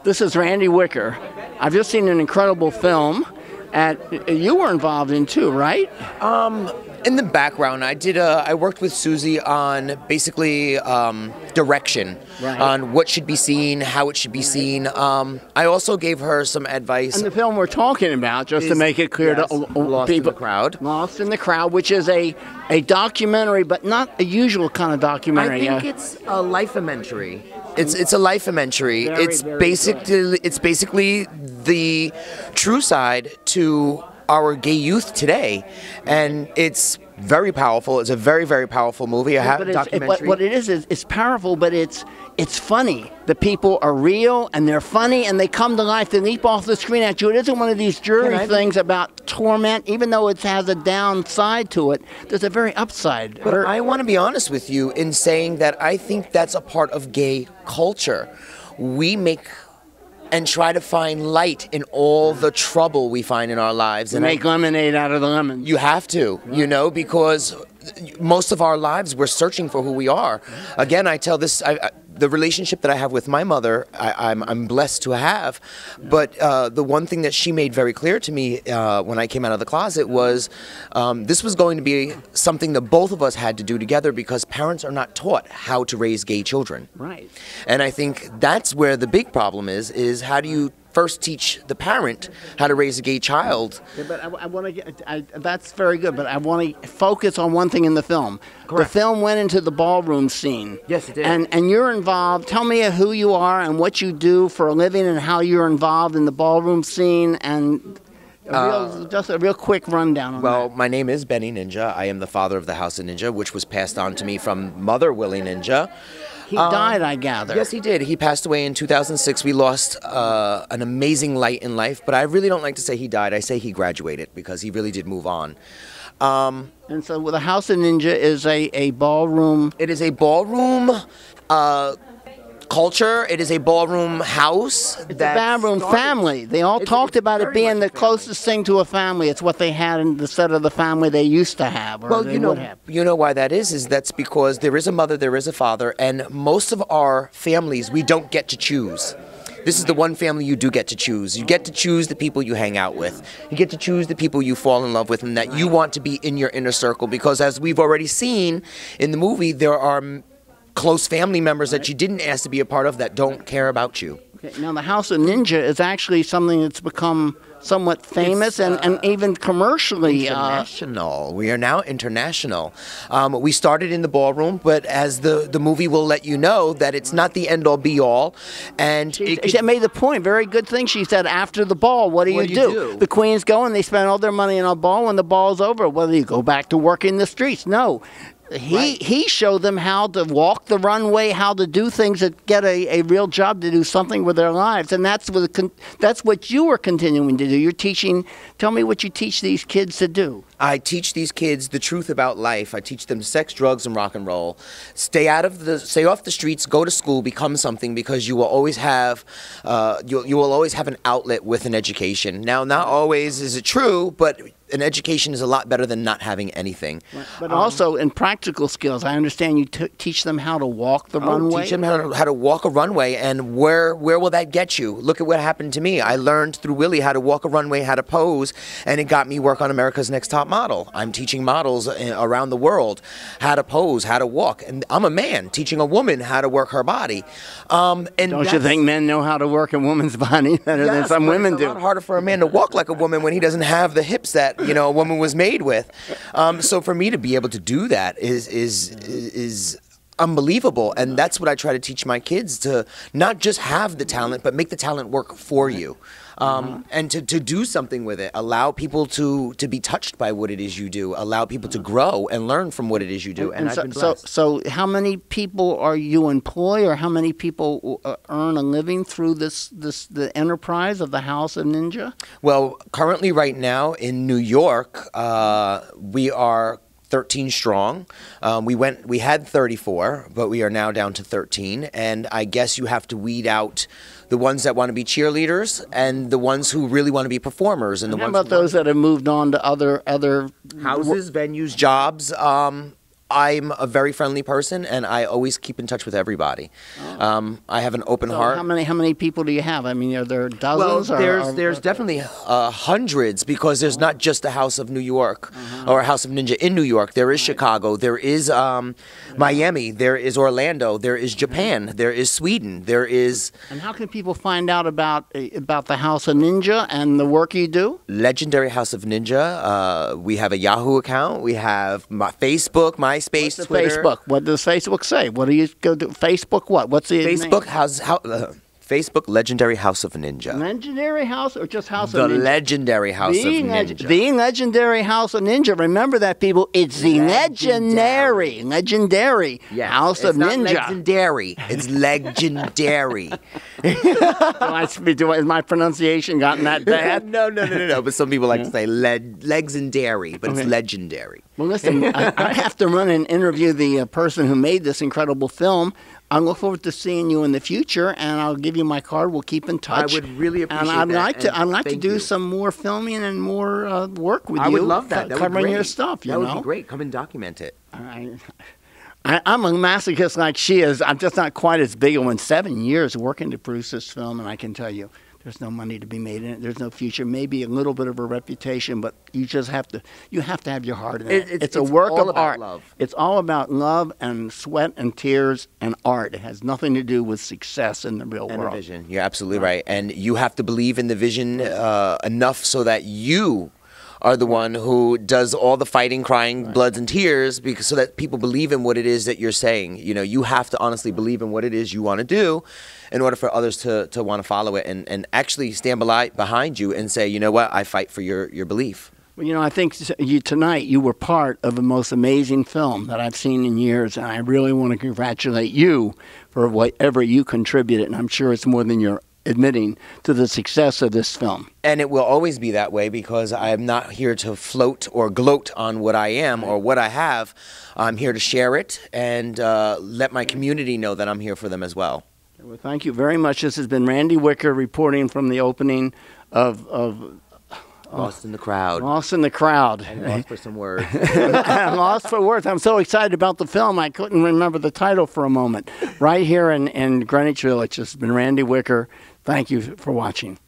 This is Randy Wicker. I've just seen an incredible film, and you were involved in too, right? In the background, I worked with Susie on basically direction, Right. on what should be seen, how it should be seen. I also gave her some advice. And the film we're talking about, just to make it clear yes, to Lost in people, the Crowd. Lost in the Crowd, which is a documentary, but not a usual kind of documentary. I think it's a life-ementary. It's a life-ementary. Very, It's very basically the true side to our gay youth today, and it's very powerful. It's a very, very powerful movie. Documentary. What it is it's powerful, but it's funny. The people are real, and they're funny, and they come to life. They leap off the screen at you. It isn't one of these jury things about torment, even though it has a downside to it. There's a very upside. But I want to be honest with you in saying that I think that's a part of gay culture. We make and try to find light in all the trouble we find in our lives. And make lemonade out of the lemons. You have to, you know, because most of our lives we're searching for who we are. Again, I tell this, the relationship that I have with my mother, I'm blessed to have. But the one thing that she made very clear to me when I came out of the closet was this was going to be something that both of us had to do together because parents are not taught how to raise gay children. Right. And I think that's where the big problem is how do you first teach the parent how to raise a gay child? Yeah, but I want to get, that's very good, but I want to focus on one thing in the film. Correct. The film went into the ballroom scene. Yes, it did. And you're involved. Tell me who you are and what you do for a living and how you're involved in the ballroom scene and just a real quick rundown on that. Well, my name is Benny Ninja. I am the father of the House of Ninja, which was passed on to me from Mother Willie Ninja. He died, I gather. Yes, he did. He passed away in 2006. We lost an amazing light in life, but I really don't like to say he died. I say he graduated because he really did move on. And so the House of Ninja is a ballroom. It is a ballroom culture. It is a ballroom house. It's a ballroom family. They all talked about it being the closest thing to a family. It's what they had instead of the family they used to have. Or well, they would have. you know why that is that's because there is a mother, there is a father, and most of our families, we don't get to choose. This is the one family you do get to choose. You get to choose the people you hang out with. You get to choose the people you fall in love with and that you want to be in your inner circle because as we've already seen in the movie, there are close family members that you didn't ask to be a part of that don't care about you. Okay, now, the House of Ninja is actually something that's become somewhat famous and even commercially. International. We are now international. We started in the ballroom, but as the movie will let you know, that it's not the end-all, be-all. And she made the point, very good thing. She said, after the ball, what do you do? The queens go and they spend all their money on a ball. When the ball's over, whether you go back to work in the streets. No. He showed them how to walk the runway, how to do things that get a real job to do something with their lives, and that's what you were continuing to do. You're teaching. Tell me what you teach these kids to do. I teach these kids the truth about life. I teach them sex, drugs, and rock and roll. Stay off the streets. Go to school. Become something because you will always have you will always have an outlet with an education. Now, not always is it true, but an education is a lot better than not having anything. But also in practical skills, I understand you teach them how to walk the runway. Teach them how to walk a runway, and where will that get you? Look at what happened to me. I learned through Willie how to walk a runway, how to pose, and it got me work on America's Next Top Model. I'm teaching models around the world how to pose, how to walk, and I'm a man teaching a woman how to work her body. And don't you think men know how to work a woman's body better than some women do? It's a lot harder for a man to walk like a woman when he doesn't have the hips that a woman was made with. So for me to be able to do that is unbelievable, and that's what I try to teach my kids, to not just have the talent, but make the talent work for you. And to do something with it. Allow people to be touched by what it is you do. Allow people to grow and learn from what it is you do. And I've been blessed. So how many people are you employ, or how many people earn a living through the enterprise of the House of Ninja? Well, currently right now in New York, we are 13 strong. We had 34, but we are now down to 13. And I guess you have to weed out the ones that want to be cheerleaders and the ones who really want to be performers. And how about those that have moved on to other houses, venues, jobs? I'm a very friendly person, and I always keep in touch with everybody. I have an open heart. How many people do you have? I mean, are there dozens? Well, there's definitely hundreds, because there's not just the House of New York or House of Ninja in New York. There is Chicago. There is Miami. There is Orlando. There is Japan. There is Sweden. There is. And how can people find out about the House of Ninja and the work you do? Legendary House of Ninja. We have a Yahoo account. We have my Facebook, MySpace, Twitter. Facebook. What does Facebook say? What do you go to? Facebook what? What's the Facebook name? Facebook Legendary House of Ninja. Legendary House or just House of Ninja? The Legendary House of Ninja. The Legendary House of Ninja. Remember that, people. It's the legendary House of Ninja. It's not legendary. It's legendary. Has my pronunciation gotten that bad? No. But some people like to say legendary, but it's legendary. Well, listen, I have to run and interview the person who made this incredible film. I look forward to seeing you in the future, and I'll give you my card. We'll keep in touch. I would really appreciate that. I'd like to do you. some more filming and more work with you. I would love that. Covering your stuff. That would be great. Come and document it. I'm a masochist like she is. I'm just not quite as big. I went 7 years working to produce this film, and I can tell you, there's no money to be made in it. There's no future. Maybe a little bit of a reputation, but you just have to. You have to have your heart in it. It's a work of art. Love. It's all about love and sweat and tears and art. It has nothing to do with success in the real world. And a vision. You're absolutely right. And you have to believe in the vision enough so that you are the one who does all the fighting, crying, bloods and tears, because so that people believe in what it is that you're saying. You know, you have to honestly believe in what it is you want to do in order for others to want to follow it and actually stand behind you and say, you know what, I fight for your belief. Well, you know, I think tonight you were part of the most amazing film that I've seen in years, and I really want to congratulate you for whatever you contributed, and I'm sure it's more than you're admitting to the success of this film. And it will always be that way, because I am not here to float or gloat on what I am or what I have. I'm here to share it and let my community know that I'm here for them as well. Well, thank you very much. This has been Randy Wicker reporting from the opening of Lost in the Crowd. Lost in the Crowd. And lost for some words. I'm lost for words. I'm so excited about the film, I couldn't remember the title for a moment. Right here in Greenwich Village, this has been Randy Wicker. Thank you for watching.